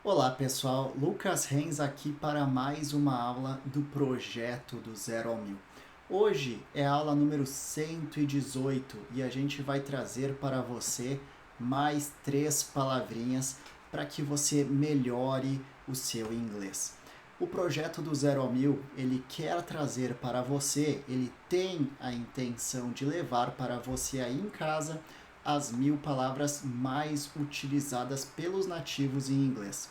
Olá pessoal, Lucas Renz aqui para mais uma aula do projeto do Zero ao Mil. Hoje é a aula número 118 e a gente vai trazer para você mais 3 palavrinhas para que você melhore o seu inglês. O projeto do Zero ao Mil, ele quer trazer para você, ele tem a intenção de levar para você aí em casa as 1.000 palavras mais utilizadas pelos nativos em inglês.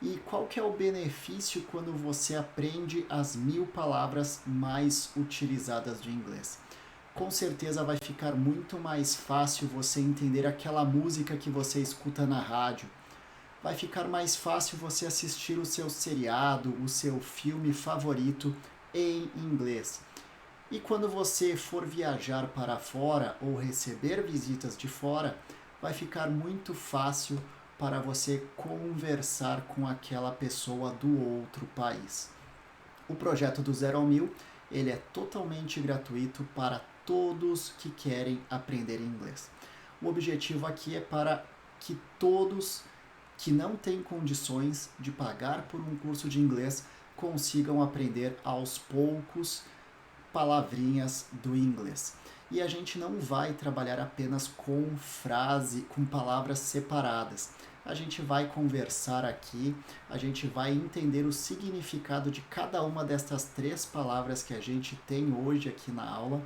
E qual que é o benefício quando você aprende as 1.000 palavras mais utilizadas do inglês? Com certeza vai ficar muito mais fácil você entender aquela música que você escuta na rádio. Vai ficar mais fácil você assistir o seu seriado, o seu filme favorito em inglês. E quando você for viajar para fora ou receber visitas de fora, vai ficar muito fácil para você conversar com aquela pessoa do outro país. O projeto do Zero ao Mil, ele é totalmente gratuito para todos que querem aprender inglês. O objetivo aqui é para que todos que não têm condições de pagar por um curso de inglês consigam aprender aos poucos palavrinhas do inglês. E a gente não vai trabalhar apenas com com palavras separadas. A gente vai conversar aqui, a gente vai entender o significado de cada uma destas 3 palavras que a gente tem hoje aqui na aula.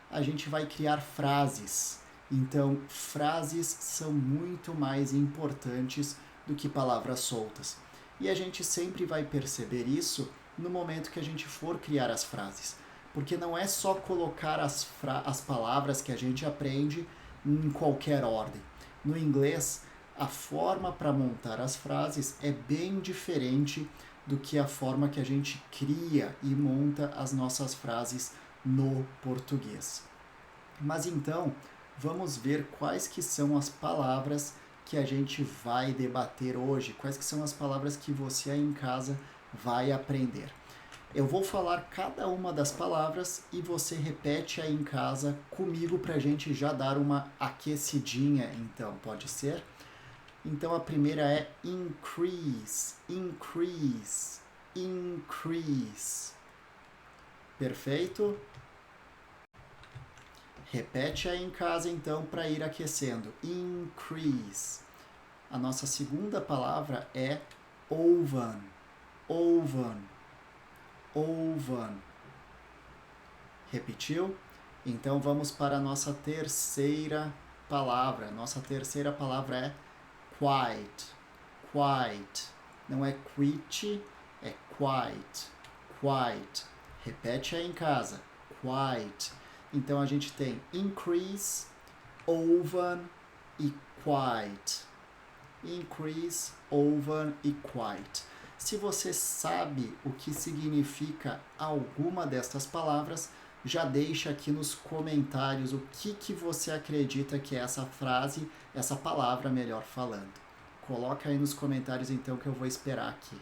A gente vai criar frases. Então, frases são muito mais importantes do que palavras soltas. E a gente sempre vai perceber isso no momento que a gente for criar as frases. Porque não é só colocar as palavras que a gente aprende em qualquer ordem. No inglês, a forma para montar as frases é bem diferente do que a forma que a gente cria e monta as nossas frases no português. Mas então, vamos ver quais que são as palavras que a gente vai debater hoje, quais que são as palavras que você aí em casa vai aprender. Eu vou falar cada uma das palavras e você repete aí em casa comigo para a gente já dar uma aquecidinha, então, pode ser? Então a primeira é increase, increase, increase. Perfeito? Repete aí em casa então para ir aquecendo. Increase. A nossa segunda palavra é oven, oven, oven. Repetiu? Então vamos para a nossa terceira palavra. Nossa terceira palavra é quiet, quiet. Não é quit, é quiet, quiet. Repete aí em casa. Quiet. Então a gente tem increase, oven e quiet. Increase, oven e quiet. Se você sabe o que significa alguma destas palavras, já deixa aqui nos comentários o que você acredita que é essa frase, essa palavra melhor falando. Coloca aí nos comentários então que eu vou esperar aqui.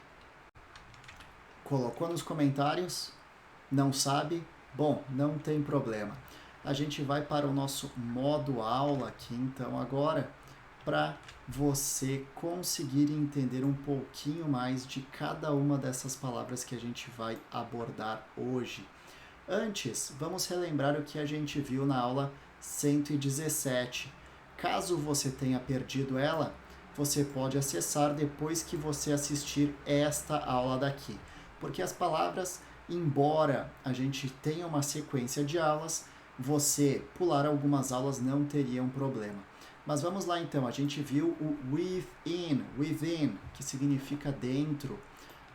Colocou nos comentários? Não sabe? Bom, não tem problema. A gente vai para o nosso modo aula aqui então agora, para você conseguir entender um pouquinho mais de cada uma dessas palavras que a gente vai abordar hoje. Antes, vamos relembrar o que a gente viu na aula 117. Caso você tenha perdido ela, você pode acessar depois que você assistir esta aula daqui. Porque as palavras, embora a gente tenha uma sequência de aulas, você pular algumas aulas não teria um problema. Mas vamos lá então, a gente viu o within, que significa dentro.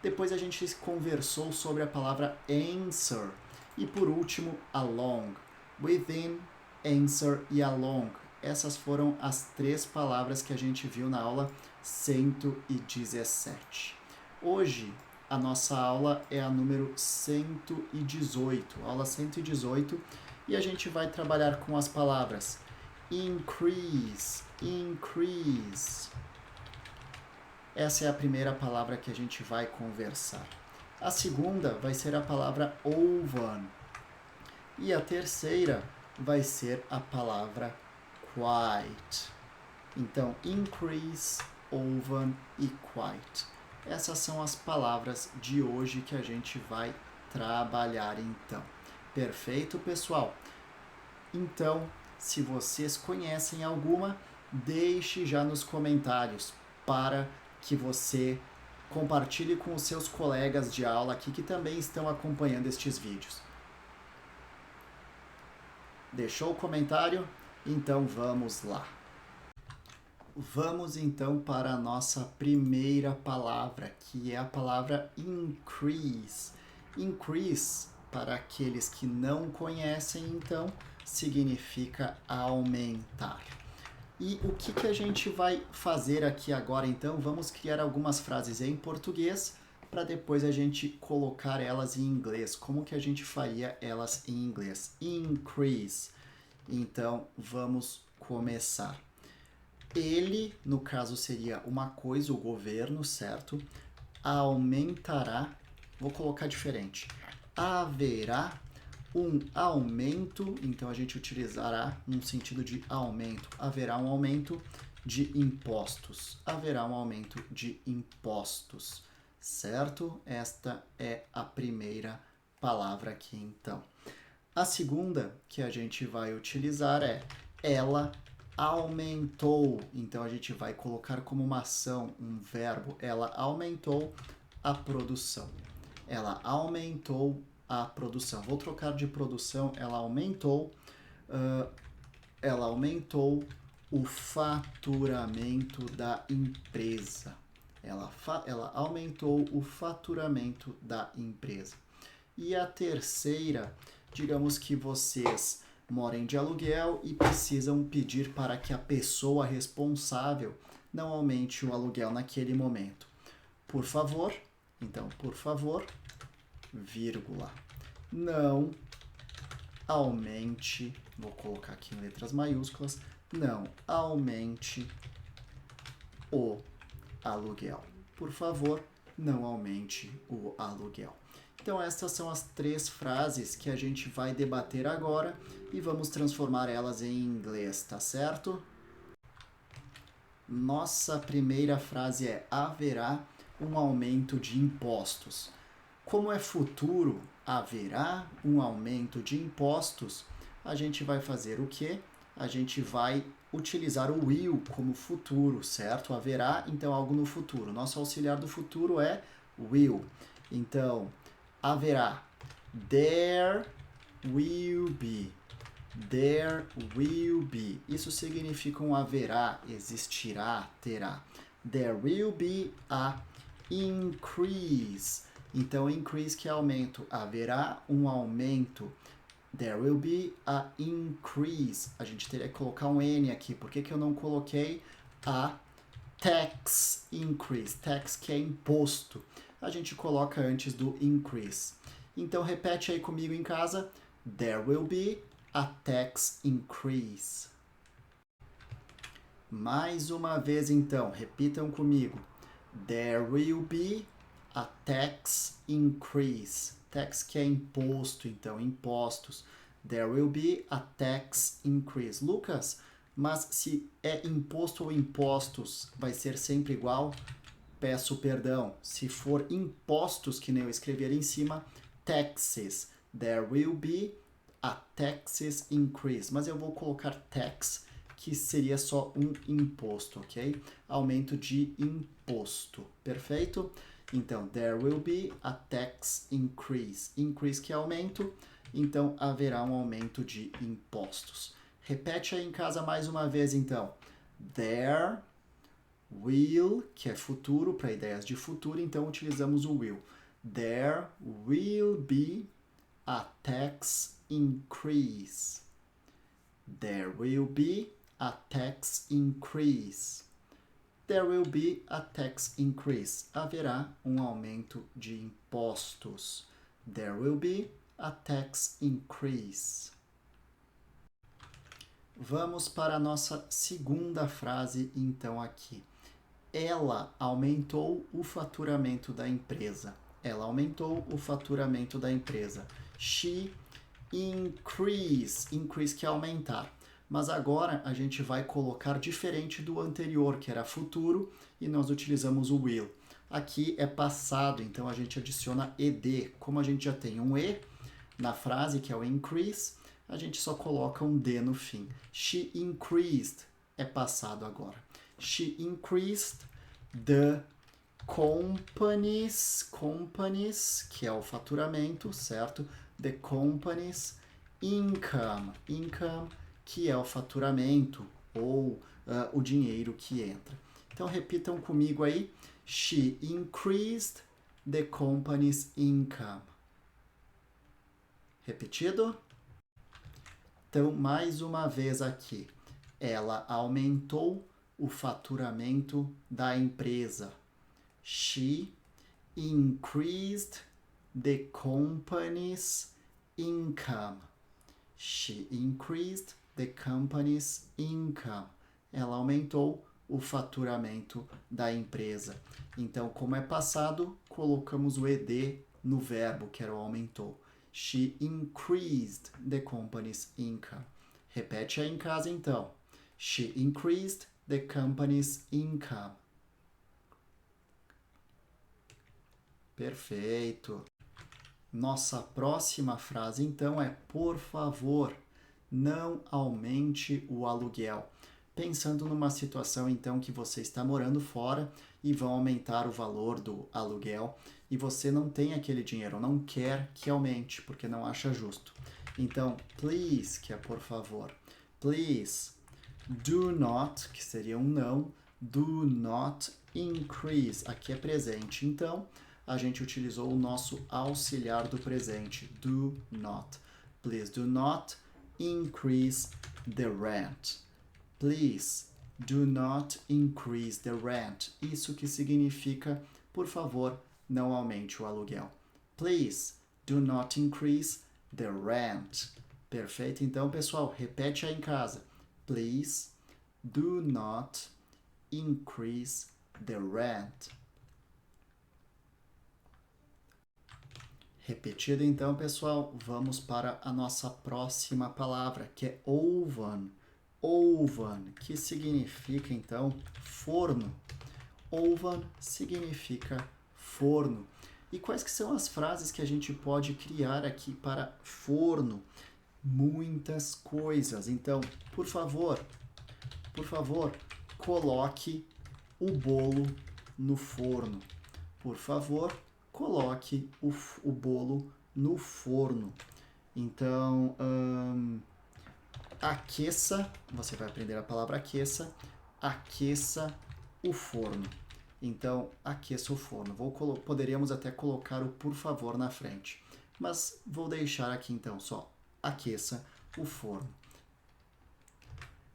Depois a gente conversou sobre a palavra answer. E por último, along. Within, answer e along. Essas foram as 3 palavras que a gente viu na aula 117. Hoje, a nossa aula é a número 118, aula 118, e a gente vai trabalhar com as palavras increase, increase. Essa é a primeira palavra que a gente vai conversar. A segunda vai ser a palavra oven. E a terceira vai ser a palavra quiet. Então, increase, oven e quite. Essas são as palavras de hoje que a gente vai trabalhar então. Perfeito, pessoal? Então, se vocês conhecem alguma, deixe já nos comentários para que você compartilhe com os seus colegas de aula aqui que também estão acompanhando estes vídeos. Deixou o comentário? Então vamos lá. Vamos então para a nossa primeira palavra, que é a palavra increase. Increase, para aqueles que não conhecem, então, significa aumentar. E o que a gente vai fazer aqui agora, então? Vamos criar algumas frases em português para depois a gente colocar elas em inglês. Como que a gente faria elas em inglês? Increase. Então, vamos começar. Ele, no caso, seria uma coisa, o governo, certo? Aumentará, vou colocar diferente. Haverá um aumento, então a gente utilizará no sentido de aumento. Haverá um aumento de impostos. Haverá um aumento de impostos, certo? Esta é a primeira palavra aqui, então. A segunda que a gente vai utilizar é ela aumentou. Então a gente vai colocar como uma ação, um verbo. Ela aumentou a produção. Ela aumentou a produção. Vou trocar de produção. Ela aumentou o faturamento da empresa. Ela aumentou o faturamento da empresa. E a terceira, digamos que vocês morem de aluguel e precisam pedir para que a pessoa responsável não aumente o aluguel naquele momento. Por favor, então, por favor, vírgula, não aumente, vou colocar aqui em letras maiúsculas, não aumente o aluguel. Por favor, não aumente o aluguel. Então, estas são as 3 frases que a gente vai debater agora e vamos transformar elas em inglês, tá certo? Nossa primeira frase é: haverá um aumento de impostos. Como é futuro, haverá um aumento de impostos, a gente vai fazer o quê? A gente vai utilizar o will como futuro, certo? Haverá, então, algo no futuro. Nosso auxiliar do futuro é will. Então, haverá. There will be. There will be. Isso significa um haverá, existirá, terá. There will be a increase. Então, increase que é aumento. Haverá um aumento. There will be a increase. A gente teria que colocar um N aqui. Por que eu não coloquei a tax increase? Tax que é imposto. A gente coloca antes do increase. Então, repete aí comigo em casa. There will be a tax increase. Mais uma vez, então, repitam comigo. There will be a tax increase. Tax que é imposto, então, impostos. There will be a tax increase. Lucas, mas se é imposto ou impostos, vai ser sempre igual? Peço perdão. Se for impostos, que nem eu escrevi ali em cima, taxes. There will be a taxes increase. Mas eu vou colocar tax, que seria só um imposto, ok? Aumento de imposto. Perfeito? Então, there will be a tax increase. Increase que é aumento, então haverá um aumento de impostos. Repete aí em casa mais uma vez, então. There will, que é futuro, para ideias de futuro, então utilizamos o will. There will be a tax increase. There will be a tax increase. There will be a tax increase. Haverá um aumento de impostos. There will be a tax increase. Vamos para a nossa segunda frase, então, aqui. Ela aumentou o faturamento da empresa. Ela aumentou o faturamento da empresa. She increase. Increase que é aumentar. Mas agora a gente vai colocar diferente do anterior, que era futuro, e nós utilizamos o will. Aqui é passado, então a gente adiciona ed. Como a gente já tem um e na frase, que é o increase, a gente só coloca um d no fim. She increased é passado agora. She increased the companies, que é o faturamento, certo? The company's income, que é o faturamento ou o dinheiro que entra. Então repitam comigo aí. She increased the company's income. Repetido? Então, mais uma vez aqui. Ela aumentou o faturamento da empresa. She increased the company's income. She increased the company's income. Ela aumentou o faturamento da empresa. Então, como é passado, colocamos o ed no verbo, que era o aumentou. She increased the company's income. Repete aí em casa, então. She increased the company's income. Perfeito. Nossa próxima frase, então, é: por favor, não aumente o aluguel. Pensando numa situação, então, que você está morando fora e vão aumentar o valor do aluguel e você não tem aquele dinheiro, não quer que aumente, porque não acha justo. Então, please, que é por favor. Please, do not, que seria um não, do not increase. Aqui é presente, então a gente utilizou o nosso auxiliar do presente, do not. Please do not increase the rent. Please do not increase the rent. Isso que significa, por favor, não aumente o aluguel. Please do not increase the rent. Perfeito? Então, pessoal, repete aí em casa. Please do not increase the rent. Repetido então, pessoal, vamos para a nossa próxima palavra, que é oven. Oven, que significa então forno. Oven significa forno. E quais que são as frases que a gente pode criar aqui para forno? Muitas coisas. Então, por favor, coloque o bolo no forno. Por favor, coloque o bolo no forno. Então, aqueça, você vai aprender a palavra aqueça o forno. Então, aqueça o forno. Poderíamos até colocar o por favor na frente, mas vou deixar aqui então só aqueça o forno.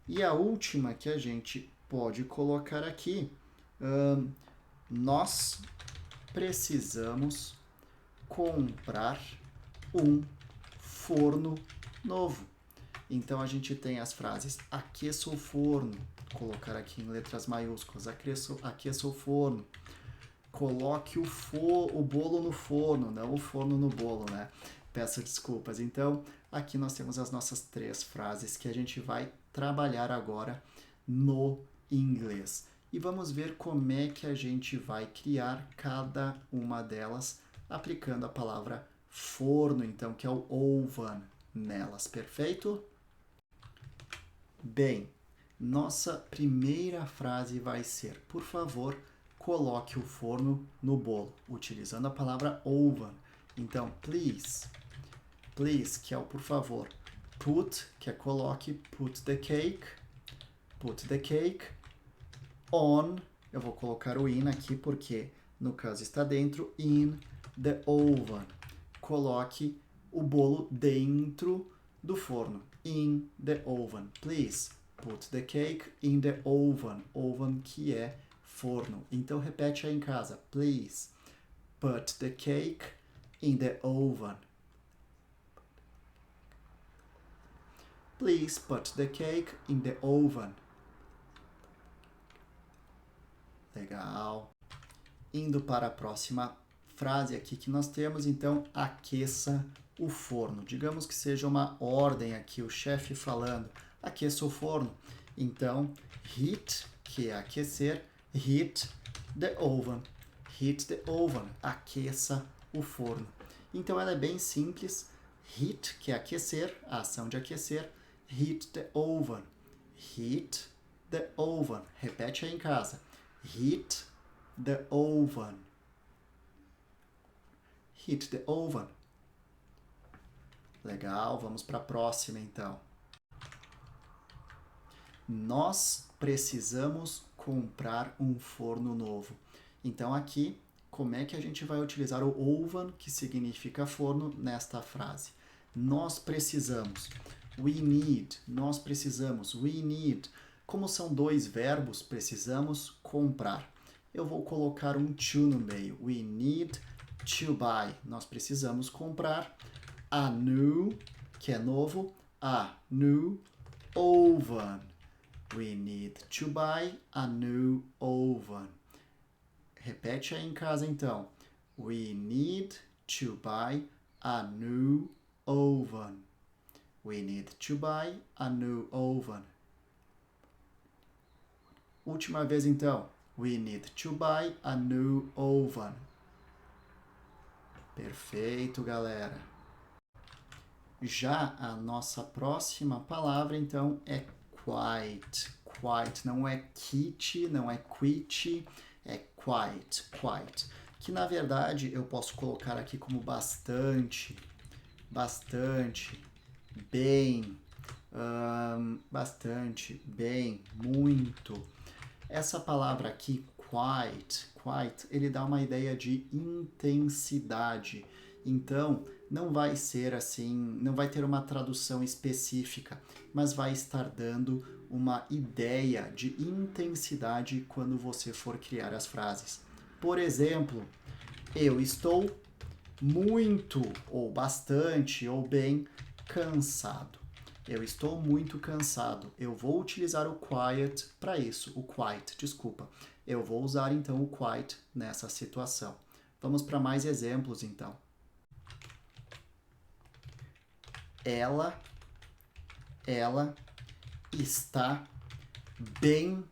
E a última que a gente pode colocar aqui, nós precisamos comprar um forno novo. Então, a gente tem as frases aqueça o forno, colocar aqui em letras maiúsculas, aqueça o forno, coloque o bolo no forno, não o forno no bolo, né? Peço desculpas. Então, aqui nós temos as nossas 3 frases que a gente vai trabalhar agora no inglês. E vamos ver como é que a gente vai criar cada uma delas aplicando a palavra forno, então, que é o oven nelas, perfeito? Bem, nossa primeira frase vai ser: por favor, coloque o forno no bolo, utilizando a palavra oven. Então, please, que é o por favor. Put, que é coloque, put the cake on, eu vou colocar o in aqui porque no caso está dentro, in the oven. Coloque o bolo dentro do forno. In the oven. Please put the cake in the oven. Oven que é forno. Então repete aí em casa. Please put the cake in the oven. Please put the cake in the oven. Legal. Indo para a próxima frase aqui que nós temos, então, aqueça o forno. Digamos que seja uma ordem aqui, o chefe falando, aqueça o forno. Então, heat, que é aquecer, heat the oven. Heat the oven, aqueça o forno. Então, ela é bem simples. Heat, que é aquecer, a ação de aquecer. Heat the oven. Heat the oven. Repete aí em casa. Heat the oven. Heat the oven. Legal, vamos para a próxima então. Nós precisamos comprar um forno novo. Então aqui, como é que a gente vai utilizar o oven, que significa forno, nesta frase? Nós precisamos. We need. Nós precisamos. We need. Como são dois verbos, precisamos comprar. Eu vou colocar um to no meio. We need to buy. Nós precisamos comprar a new, que é novo, a new oven. We need to buy a new oven. Repete aí em casa então. We need to buy a new oven. We need to buy a new oven. Última vez então. We need to buy a new oven. Perfeito, galera. Já a nossa próxima palavra, então, é quite. Quite, não é kit, não é quit, é quite, quite. Que, na verdade, eu posso colocar aqui como bastante, bastante, bem, bastante, bem, muito. Essa palavra aqui, quite, ele dá uma ideia de intensidade. Então, não vai ser assim, não vai ter uma tradução específica, mas vai estar dando uma ideia de intensidade quando você for criar as frases. Por exemplo, eu estou muito, ou bastante, ou bem cansado. Eu estou muito cansado. Eu vou utilizar o quiet para isso, o quite, desculpa. Eu vou usar então o quite nessa situação. Vamos para mais exemplos então. Ela está bem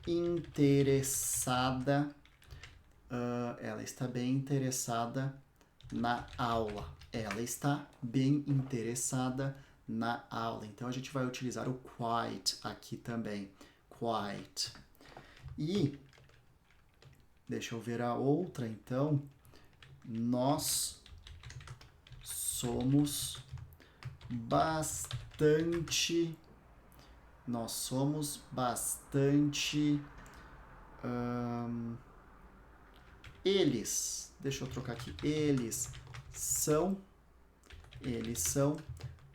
interessada, ela está bem interessada na aula. Ela está bem interessada na aula. Então a gente vai utilizar o quite aqui também. Quite. E deixa eu ver a outra então. Nós somos bastante eles, deixa eu trocar aqui, eles são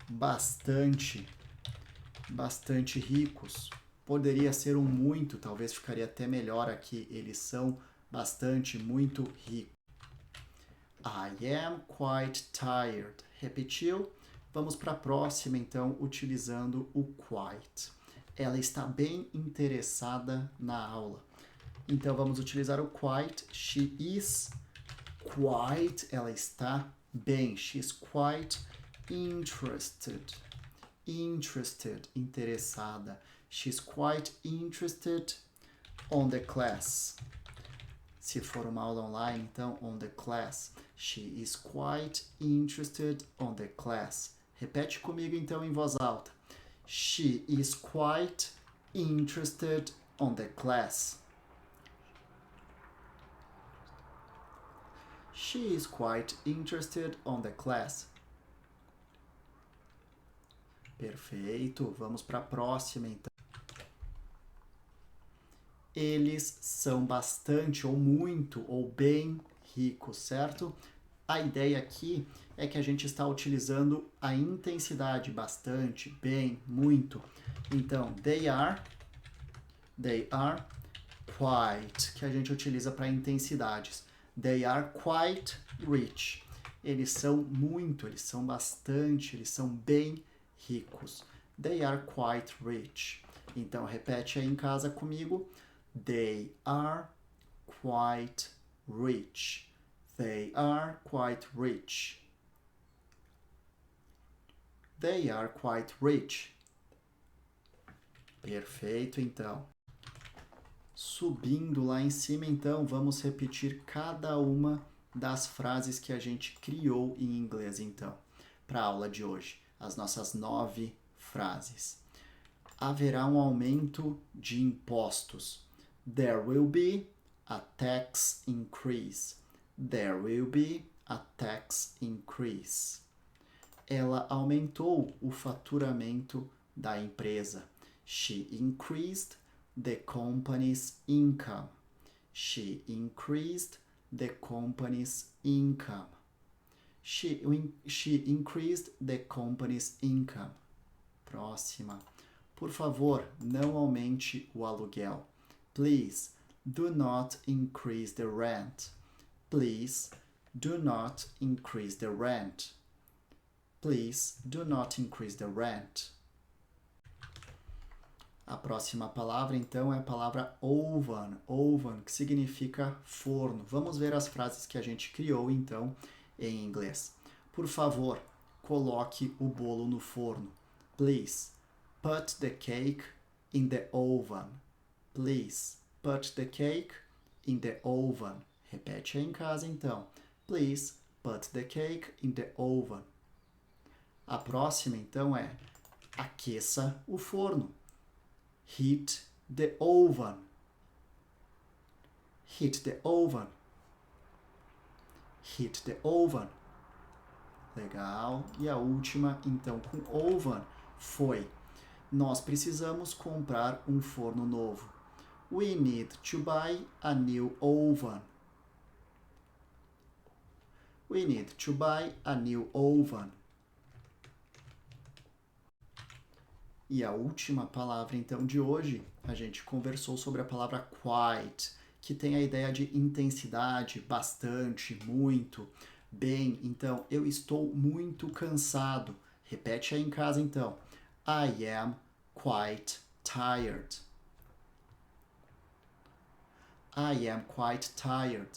bastante ricos. Poderia ser um muito, talvez ficaria até melhor aqui. Eles são bastante, muito ricos. I am quite tired. Repetiu? Vamos para a próxima, então, utilizando o quite. Ela está bem interessada na aula. Então, vamos utilizar o quite. She is quite. Ela está bem. She is quite interested. Interested, interessada. She's quite interested on the class. Se for uma aula online, então, on the class. She is quite interested on the class. Repete comigo, então, em voz alta. She is quite interested on the class. She is quite interested on the class. Perfeito. Vamos para a próxima, então. Eles são bastante, ou muito, ou bem ricos, certo? A ideia aqui é que a gente está utilizando a intensidade bastante, bem, muito. Então, they are quite, que a gente utiliza para intensidades. They are quite rich. Eles são muito, eles são bastante, eles são bem ricos. They are quite rich. Então, repete aí em casa comigo. They are quite rich. They are quite rich. They are quite rich. Perfeito, então. Subindo lá em cima, então, vamos repetir cada uma das frases que a gente criou em inglês, então, para a aula de hoje. As nossas 9 frases. Haverá um aumento de impostos. There will be a tax increase. There will be a tax increase. Ela aumentou o faturamento da empresa. She increased the company's income. She increased the company's income. She increased the company's income. Próxima. Por favor, não aumente o aluguel. Please, do not increase the rent. Please, do not increase the rent. Please, do not increase the rent. A próxima palavra, então, é a palavra oven. Oven, que significa forno. Vamos ver as frases que a gente criou, então, em inglês. Por favor, coloque o bolo no forno. Please, put the cake in the oven. Please, put the cake in the oven. Repete aí em casa, então. Please, put the cake in the oven. A próxima, então, é aqueça o forno. Heat the oven. Heat the oven. Heat the oven. Legal. E a última, então, com oven, foi: nós precisamos comprar um forno novo. We need to buy a new oven. We need to buy a new oven. E a última palavra, então, de hoje, a gente conversou sobre a palavra quite, que tem a ideia de intensidade, bastante, muito, bem. Então, eu estou muito cansado. Repete aí em casa, então. I am quite tired. I am quite tired.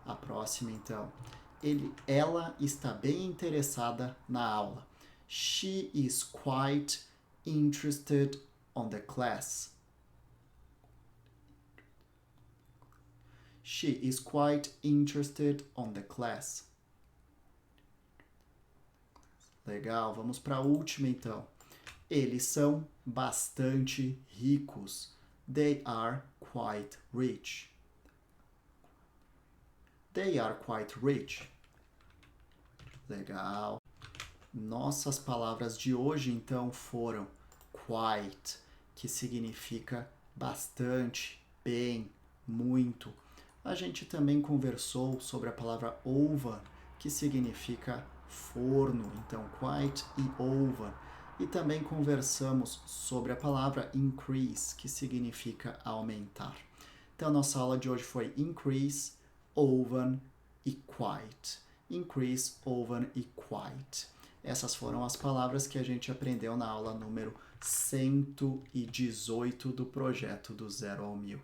A próxima, então. Ela está bem interessada na aula. She is quite interested on the class. She is quite interested on the class. Legal, vamos para a última então. Eles são bastante ricos. They are quite rich. They are quite rich. Legal. Nossas palavras de hoje, então, foram quite, que significa bastante, bem, muito. A gente também conversou sobre a palavra oven, que significa forno, então quite e oven. E também conversamos sobre a palavra increase, que significa aumentar. Então, nossa aula de hoje foi increase, oven e quite. Increase, oven e quite. Essas foram as palavras que a gente aprendeu na aula número 118 do projeto do 0 ao 1000.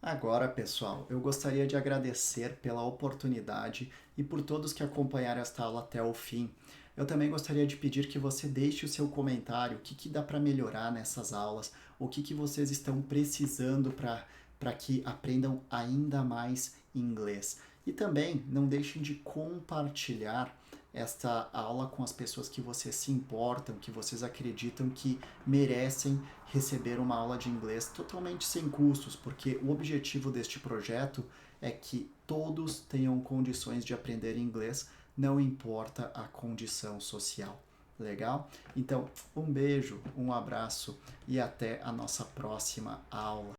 Agora, pessoal, eu gostaria de agradecer pela oportunidade e por todos que acompanharam esta aula até o fim. Eu também gostaria de pedir que você deixe o seu comentário, o que dá para melhorar nessas aulas, o que vocês estão precisando para que aprendam ainda mais inglês. E também não deixem de compartilhar esta aula com as pessoas que vocês se importam, que vocês acreditam que merecem receber uma aula de inglês totalmente sem custos, porque o objetivo deste projeto é que todos tenham condições de aprender inglês, não importa a condição social. Legal? Então, um beijo, um abraço e até a nossa próxima aula.